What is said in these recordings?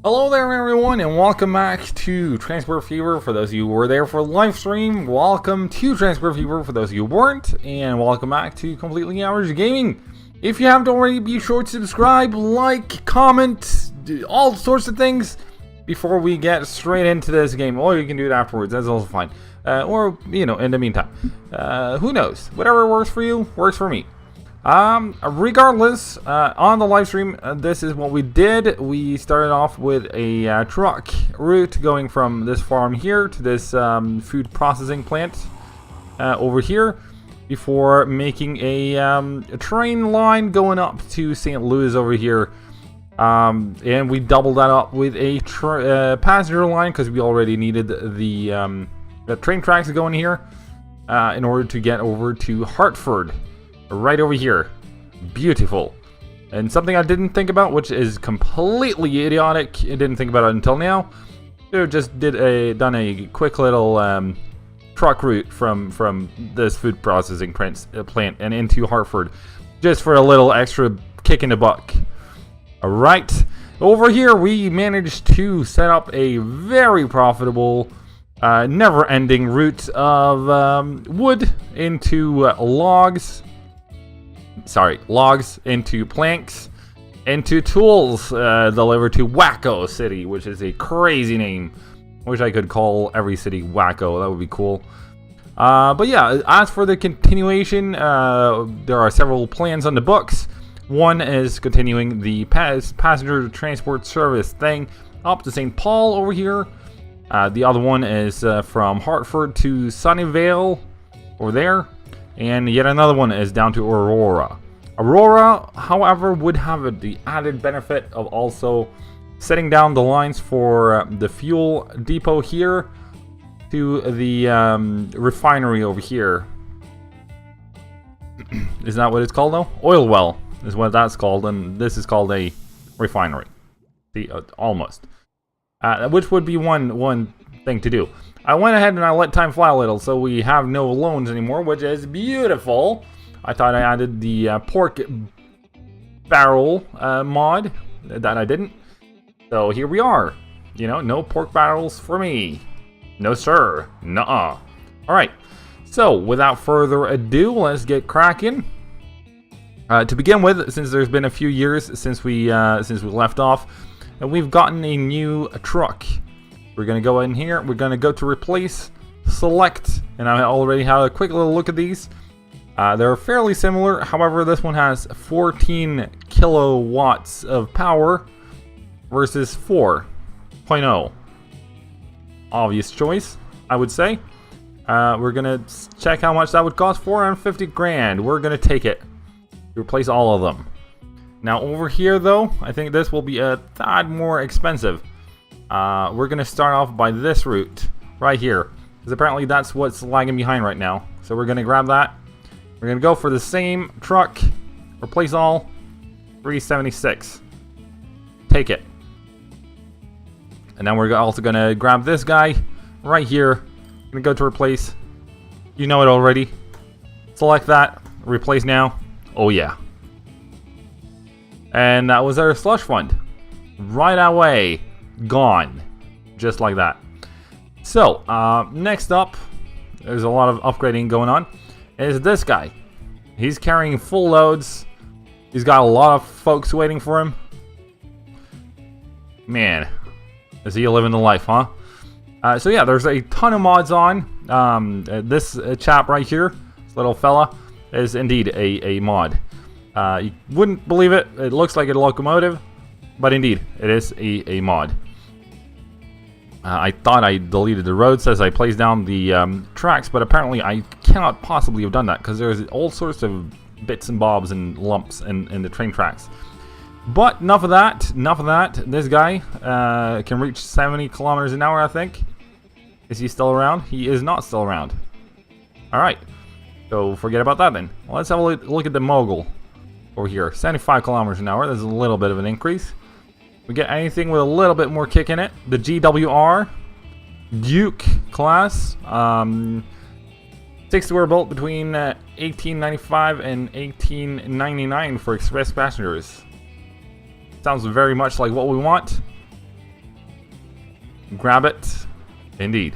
Hello there everyone and welcome back to Transport Fever. For those of you who were there for live stream, welcome to Transport Fever. For those of you who weren't, and welcome back to Completely Average Gaming. If you haven't already, be sure to subscribe, like, comment, do all sorts of things before we get straight into this game. Or you can do it afterwards, that's also fine. Or, you know, in the meantime. Who knows? Whatever works for you, works for me. Regardless, on the live stream, this is what we did. We started off with a truck route going from this farm here to this food processing plant over here before making a train line going up to St. Louis over here. And we doubled that up with a passenger line because we already needed the train tracks to go in here in order to get over to Hartford. Right over here. Beautiful. And something I didn't think about, which is completely idiotic. I didn't think about it until now. I just done a quick little truck route from this food processing plant and into Hartford, just for a little extra kick in the butt. Alright. Over here we managed to set up a very profitable never-ending route of wood into logs into planks, into tools delivered to Wacko City, which is a crazy name. Wish I could call every city Wacko, that would be cool. But yeah, as for the continuation, there are several plans on the books. One is continuing the passenger transport service thing up to St. Paul over here. The other one is from Hartford to Sunnyvale over there. And yet another one is down to Aurora. Aurora, however, would have the added benefit of also setting down the lines for the fuel depot here to the refinery over here. Is that what it's called though? Oil well is what that's called, and this is called a refinery. See, almost. Which would be one thing to do. I went ahead and I let time fly a little, so we have no loans anymore, which is beautiful. I thought I added the pork barrel mod, that I didn't. So here we are. You know, no pork barrels for me. No sir. Nuh-uh. Alright, so without further ado, let's get cracking. To begin with, since there's been a few years since we left off, and we've gotten a new truck. We're going to go in here, we're going to go to replace, select, and I already have a quick little look at these. They're fairly similar, however this one has 14 kilowatts of power versus 4.0. Obvious choice, I would say. We're going to check how much that would cost, 450 grand. We're going to take it. Replace all of them. Now over here though, I think this will be a tad more expensive. We're going to start off by this route right here, because apparently that's what's lagging behind right now. So we're going to grab that. We're going to go for the same truck, replace all, 376. Take it. And then we're also going to grab this guy right here. Going to go to replace. You know it already. Select that, replace now. Oh yeah. And that was our slush fund. Right away. Gone. Just like that. So, next up, there's a lot of upgrading going on, is this guy. He's carrying full loads. He's got a lot of folks waiting for him. Man, is he living the life, huh? So yeah, there's a ton of mods on. This chap right here, this little fella, is indeed a mod. You wouldn't believe it. It looks like a locomotive, but indeed, it is a mod. I thought I deleted the roads as I placed down the tracks, but apparently I cannot possibly have done that because there's all sorts of bits and bobs and lumps in the train tracks. But enough of that. This guy can reach 70 kilometers an hour, I think. Is he still around? He is not still around. Alright, so forget about that then. Well, let's have a look at the mogul over here. 75 kilometers an hour. There's a little bit of an increase. We get anything with a little bit more kick in it. The GWR Duke class. 6 were built between 1895 and 1899 for express passengers. Sounds very much like what we want. Grab it. Indeed.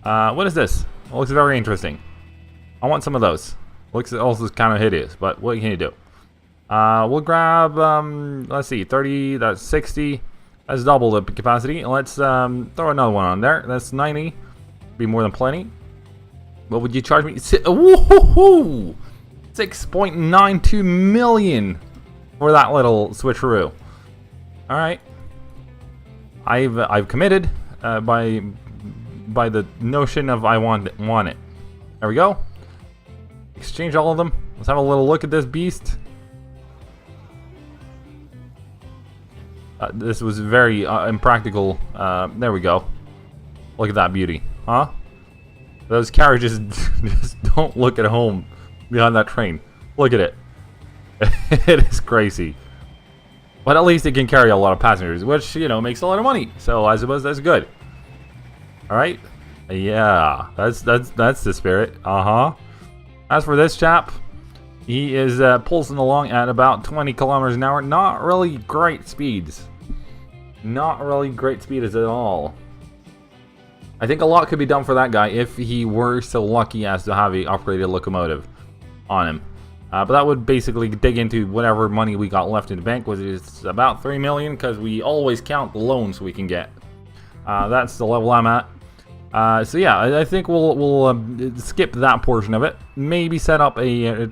What is this? It looks very interesting. I want some of those. Looks also kind of hideous, but what can you do? We'll grab, let's see, 30, that's 60. That's double the capacity. Let's throw another one on there. That's 90. Be more than plenty. What would you charge me? Woohoo! 6.92 million for that little switcheroo. All right. I've committed by the notion of I want it. There we go. Exchange all of them. Let's have a little look at this beast. This was very impractical. There we go. Look at that beauty, huh? Those carriages just don't look at home behind that train. Look at it. It is crazy. But at least it can carry a lot of passengers, which, you know, makes a lot of money. So I suppose that's good. All right. Yeah, that's the spirit. As for this chap, he is pulsing along at about 20 kilometers an hour. Not really great speeds. Not really great speeds at all. I think a lot could be done for that guy if he were so lucky as to have a upgraded locomotive on him. But that would basically dig into whatever money we got left in the bank, which is about 3 million, because we always count the loans we can get. That's the level I'm at. So yeah, I think we'll skip that portion of it. Maybe set up a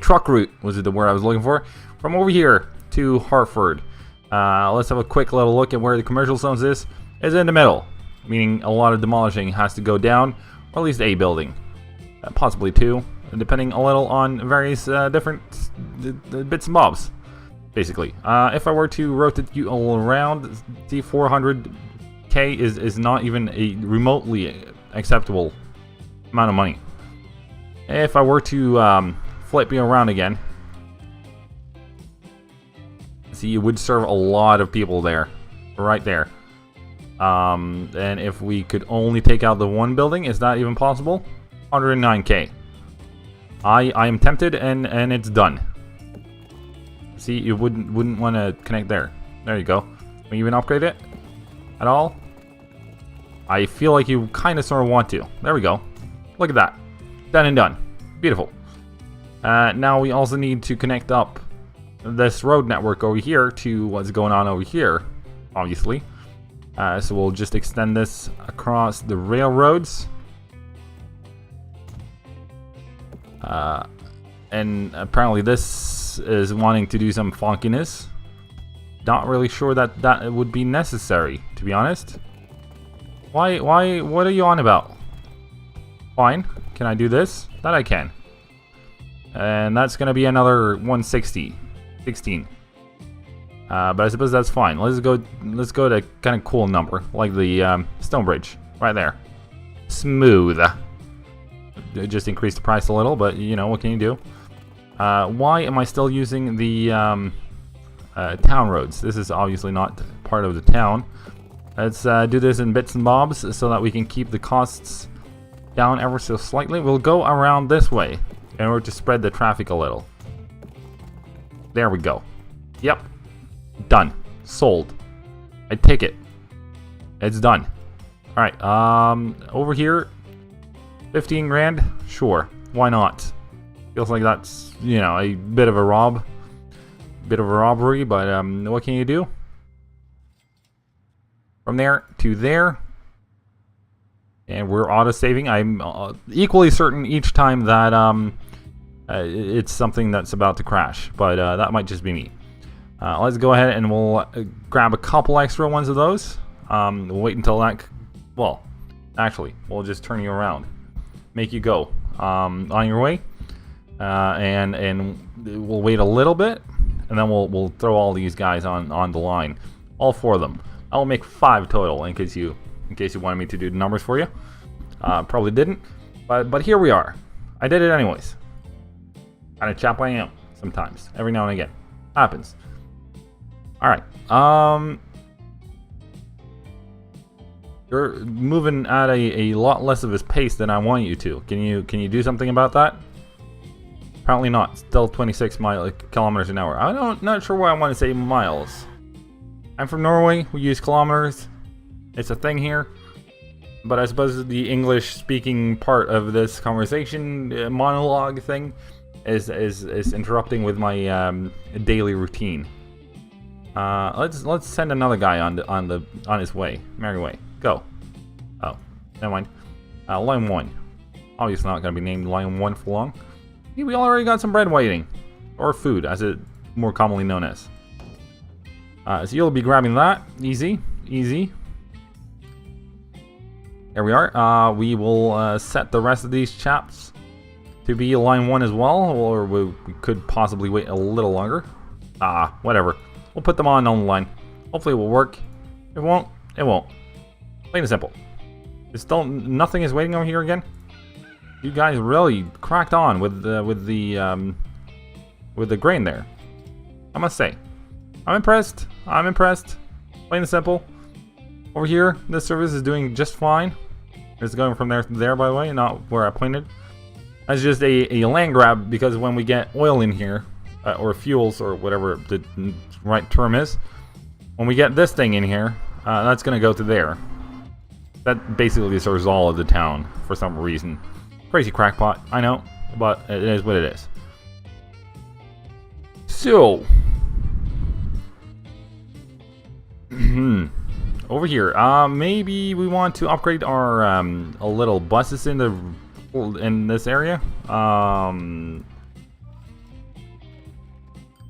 truck route, was the word I was looking for, from over here to Hartford. Let's have a quick little look at where the commercial zones is. It's in the middle, meaning a lot of demolishing has to go down, or at least a building, possibly two, depending a little on various different bits and bobs, basically. If I were to rotate you all around, the 400K is not even a remotely acceptable amount of money. If I were to flip you around again, see, it would serve a lot of people there, right there. And if we could only take out the one building, is that even possible? 109K. I am tempted, and it's done. See, you wouldn't want to connect there. There you go. Can you even upgrade it at all? I feel like you kind of sort of want to. There we go. Look at that. Done and done. Beautiful. Now we also need to connect up this road network over here to what's going on over here, obviously. So we'll just extend this across the railroads. And apparently this is wanting to do some funkiness. Not really sure that would be necessary, to be honest. Why, what are you on about? Fine, can I do this? That I can. And that's gonna be another 160, 16. But I suppose that's fine. Let's go to kind of cool number, like the stone bridge, right there. Smooth. Just increase the price a little, but you know, what can you do? Why am I still using the town roads? This is obviously not part of the town. Let's do this in bits and bobs so that we can keep the costs down ever so slightly. We'll go around this way in order to spread the traffic a little. There we go. Yep. Done. Sold. I take it. It's done. Alright, over here, 15 grand? Sure. Why not? Feels like that's, you know, a bit of a robbery, but what can you do? From there to there. And we're auto-saving. I'm equally certain each time that it's something that's about to crash, but that might just be me. Let's go ahead and we'll grab a couple extra ones of those. We'll wait until that... Well, actually, we'll just turn you around. Make you go on your way. And we'll wait a little bit, and then we'll throw all these guys on the line. All 4 of them. I will make 5 total in case you wanted me to do the numbers for you. Probably didn't, but here we are. I did it anyways. Kind of chap I am sometimes, every now and again. Happens. All right. You're moving at a lot less of a pace than I want you to. Can you do something about that? Apparently not. Still 26 kilometers an hour. Not sure why I want to say miles. I'm from Norway. We use kilometers. It's a thing here. But I suppose the English-speaking part of this conversation monologue thing is interrupting with my daily routine. Let's send another guy on his way. Merry way. Go. Oh, never mind. Line 1. Obviously not going to be named Line 1 for long. We already got some bread waiting. Or food, as it more commonly known as. So you'll be grabbing that. Easy. Easy. There we are. We will set the rest of these chaps to be Line 1 as well. Or we could possibly wait a little longer. Whatever. We'll put them on the line. Hopefully it will work. If it won't, it won't. Plain and simple. There's still nothing is waiting over here again. You guys really cracked on with the grain there. I must say, I'm impressed. I'm impressed. Plain and simple. Over here, this service is doing just fine. It's going from there to there, by the way, not where I pointed. That's just a land grab because when we get oil in here, or fuels, or whatever the right term is, when we get this thing in here, that's going to go to there. That basically serves all of the town for some reason. Crazy crackpot, I know, but it is what it is. So, over here, maybe we want to upgrade our little buses in this area.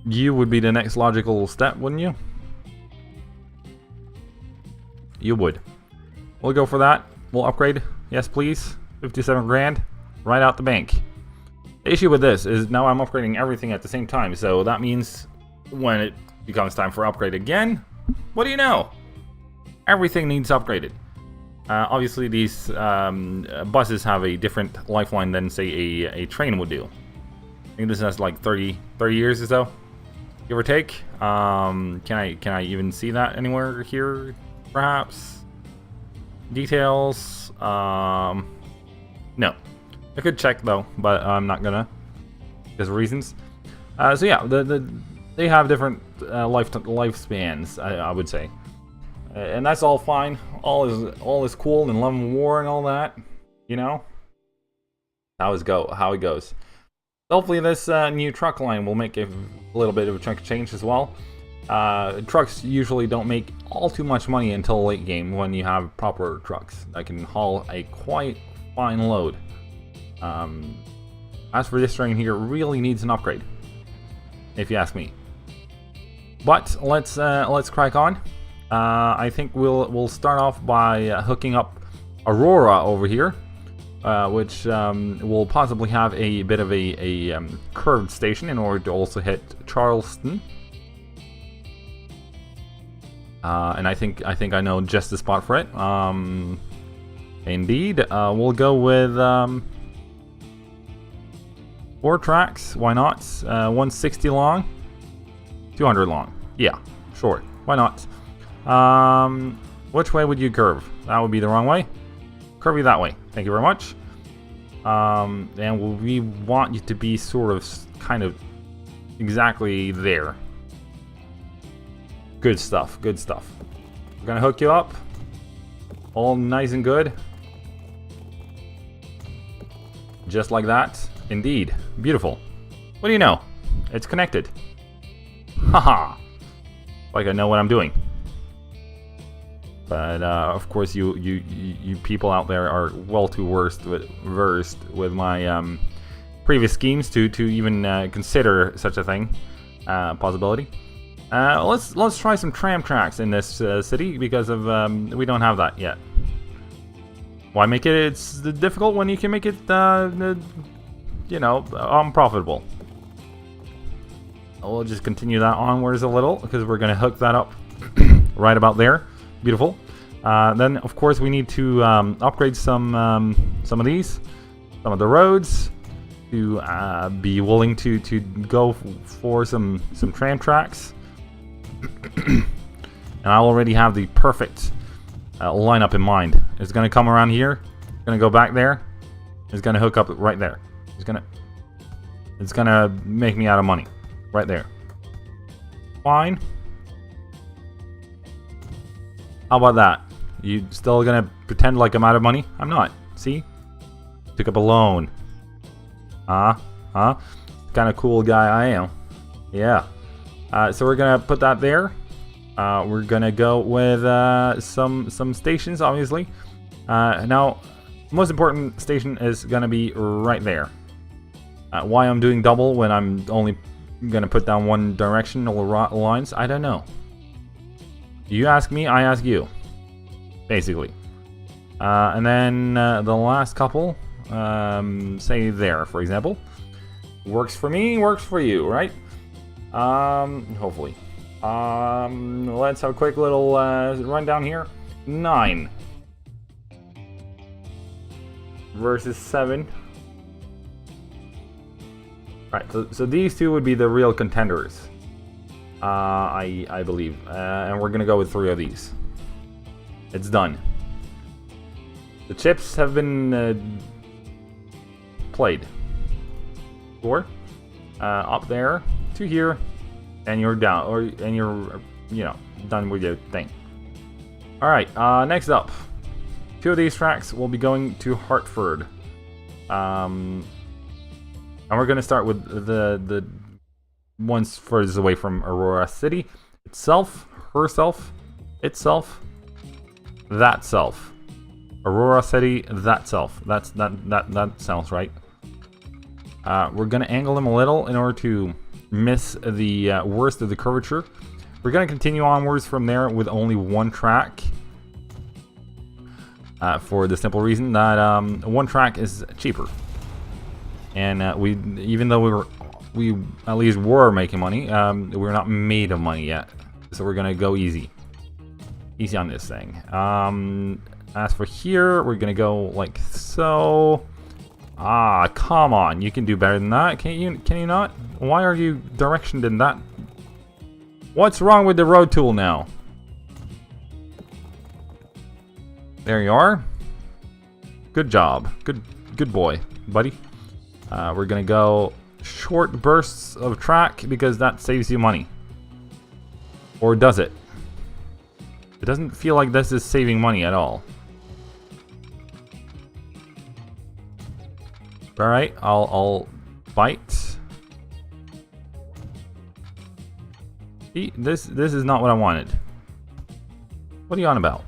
You would be the next logical step, wouldn't you? You would. We'll go for that. We'll upgrade. Yes, please. 57 grand. Right out the bank. The issue with this is now I'm upgrading everything at the same time. So that means when it becomes time for upgrade again, what do you know? Everything needs upgraded. Obviously, these buses have a different lifeline than, say, a train would do. I think this has like 30 years or so, give or take. Can I even see that anywhere here? Perhaps. Details. No. I could check though, but I'm not gonna, because of reasons. So yeah, they have different lifespans, I would say, and that's all fine. All is cool and love and war and all that, you know. How it goes. Hopefully this new truck line will make a little bit of a chunk of change as well. Trucks usually don't make all too much money until late game when you have proper trucks that can haul a quite fine load. As for this train here, really needs an upgrade, if you ask me. But let's crack on. I think we'll start off by hooking up Aurora over here, which will possibly have a bit of a curved station in order to also hit Charleston. And I think I know just the spot for it. Indeed, we'll go with 4 tracks. Why not? 160 long, 200 long. Yeah, sure. Why not? Which way would you curve? That would be the wrong way. Curve you that way. Thank you very much. And we want you to be sort of, kind of, exactly there. Good stuff, good stuff. We're gonna hook you up. All nice and good. Just like that. Indeed. Beautiful. What do you know? It's connected. Haha. Like I know what I'm doing. But of course you people out there are well too versed with my previous schemes to even consider such a thing, possibility. Let's try some tram tracks in this city because of we don't have that yet. Why make it? It's difficult when you can make it, you know, unprofitable. We'll just continue that onwards a little because we're gonna hook that up right about there. Beautiful. Then of course we need to upgrade some of these, some of the roads, to be willing to go for some tram tracks. And I already have the perfect lineup in mind. It's gonna come around here. It's gonna go back there. It's gonna hook up right there. It's gonna make me out of money right there. Fine. How about that? You still gonna pretend like I'm out of money? I'm not. See? Took up a loan. Huh? Kind of cool guy I am. Yeah. So we're gonna put that there. We're gonna go with some stations, obviously. Now, most important station is gonna be right there. Why I'm doing double when I'm only gonna put down one directional lines, I don't know. You ask me, I ask you. Basically. And then the last couple, say there, for example. Works for me, works for you, right? Hopefully. Let's have a quick little rundown here. 9 versus 7. Right, so these two would be the real contenders. I believe. And we're gonna go with 3 of these. It's done. The chips have been played. 4. Up there to here, and you're down, and you're, you know, done with your thing. All right. Next up, 2 of these tracks will be going to Hartford. And we're gonna start with the ones furthest away from Aurora City itself, herself, itself, that self. Aurora City, that self. That sounds right. We're gonna angle them a little in order to miss the worst of the curvature. We're gonna continue onwards from there with only 1 track. For the simple reason that 1 track is cheaper. And even though we at least were making money, we're not made of money yet. So we're gonna go easy on this thing. As for here, we're gonna go like so. Come on, you can do better than that. Can you not? Why are you directioned in that? What's wrong with the road tool now? There you are. Good job. Good boy, buddy. We're gonna go short bursts of track because that saves you money. Or does it? It doesn't feel like this is saving money at all. Alright, I'll bite. See, this is not what I wanted. What are you on about?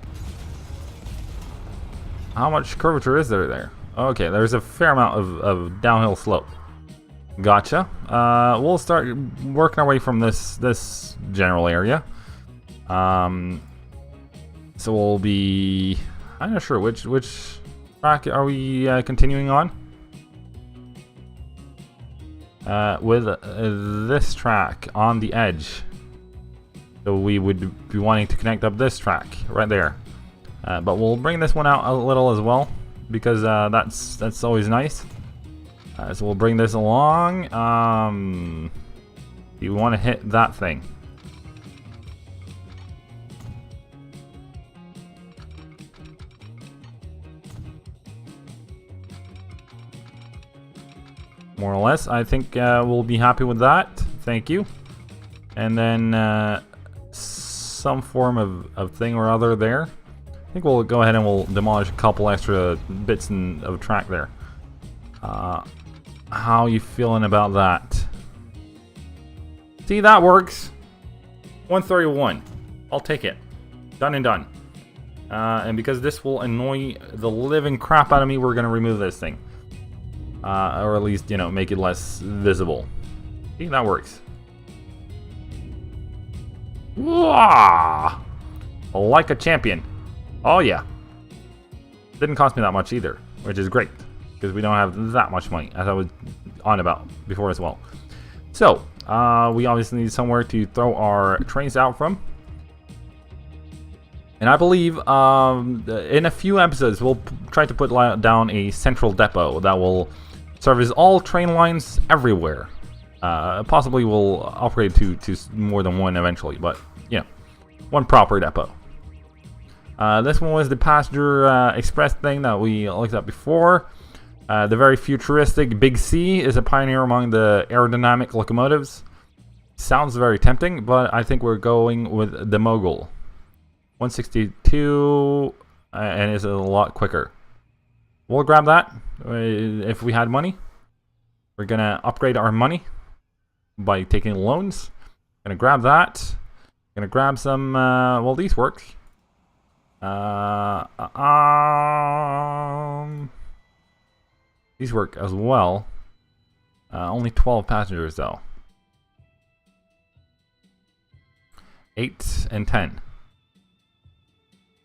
How much curvature is there? Okay, there's a fair amount of downhill slope. Gotcha. We'll start working our way from this general area. So we'll be... I'm not sure which track are we continuing on? With this track on the edge. So we would be wanting to connect up this track right there. But we'll bring this one out a little as well, because that's always nice. So we'll bring this along. You want to hit that thing. More or less, I think we'll be happy with that. Thank you. And then some form of thing or other there. I think we'll go ahead and we'll demolish a couple extra bits of track there. How you feeling about that? See, that works. 131. I'll take it. Done and done. And because this will annoy the living crap out of me, we're going to remove this thing. Or at least, you know, make it less visible. See, that works. Wah! Like a champion. Oh yeah. Didn't cost me that much either, which is great, because we don't have that much money, as I was on about before as well. So, we obviously need somewhere to throw our trains out from. And I believe in a few episodes, we'll try to put down a central depot that will service all train lines everywhere. Possibly we'll upgrade to more than one eventually, but, you know, one proper depot. This one was the passenger express thing that we looked at before. The very futuristic Big C is a pioneer among the aerodynamic locomotives. Sounds very tempting, but I think we're going with the Mogul. 162, and it's a lot quicker. We'll grab that if we had money. We're gonna upgrade our money by taking loans. Gonna grab that. Gonna grab some. Well, these work. These work as well. Only 12 passengers though. 8 and 10.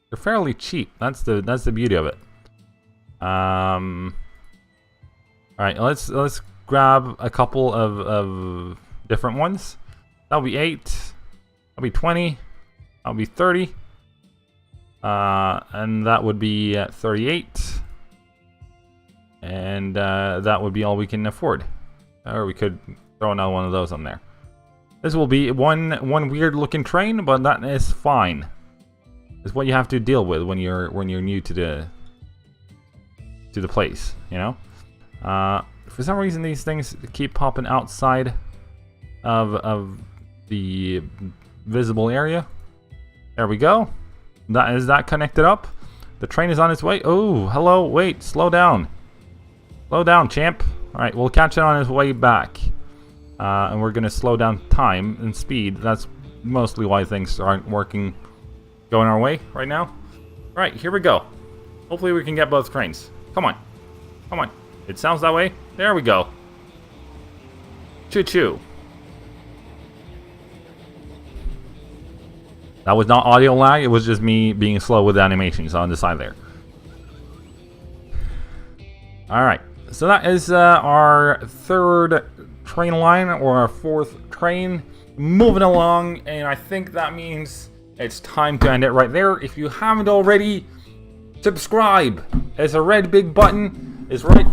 They're fairly cheap. That's the beauty of it. All right, let's grab a couple of different ones. That'll be 8. That'll be 20. That'll be 30. And that would be 38. And that would be all we can afford. Or we could throw another one of those on there. This will be one weird looking train, but that is fine. It's what you have to deal with when you're new to the place, you know. For some reason, these things keep popping outside of the visible area. There we go. That connected up. The train is on its way. Oh, hello. Wait, slow down. Slow down, champ. All right, we'll catch it on its way back. And we're gonna slow down time and speed. That's mostly why things aren't going our way right now. All right, here we go. Hopefully we can get both trains. Come on. Come on. It sounds that way. There we go. Choo-choo. That was not audio lag. It was just me being slow with the animations on the side there. All right. So that is our third train line, or our fourth train. Moving along, and I think that means it's time to end it right there. If you haven't already, subscribe. It's a red big button. It's right.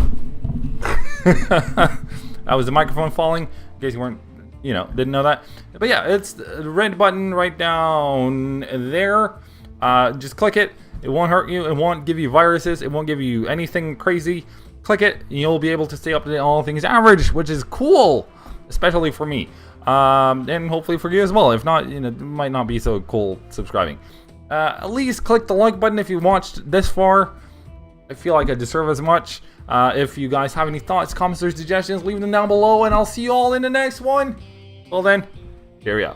That was the microphone falling. In case you weren't, didn't know that. But yeah, it's the red button right down there. Just click it. It won't hurt you. It won't give you viruses. It won't give you anything crazy. Click it, and you'll be able to stay up to date on all things average, which is cool, especially for me. And hopefully for you as well. If not, it might not be so cool subscribing. At least click the like button if you watched this far. I feel like I deserve as much. If you guys have any thoughts, comments, or suggestions, leave them down below, and I'll see you all in the next one. Well then, cheerio.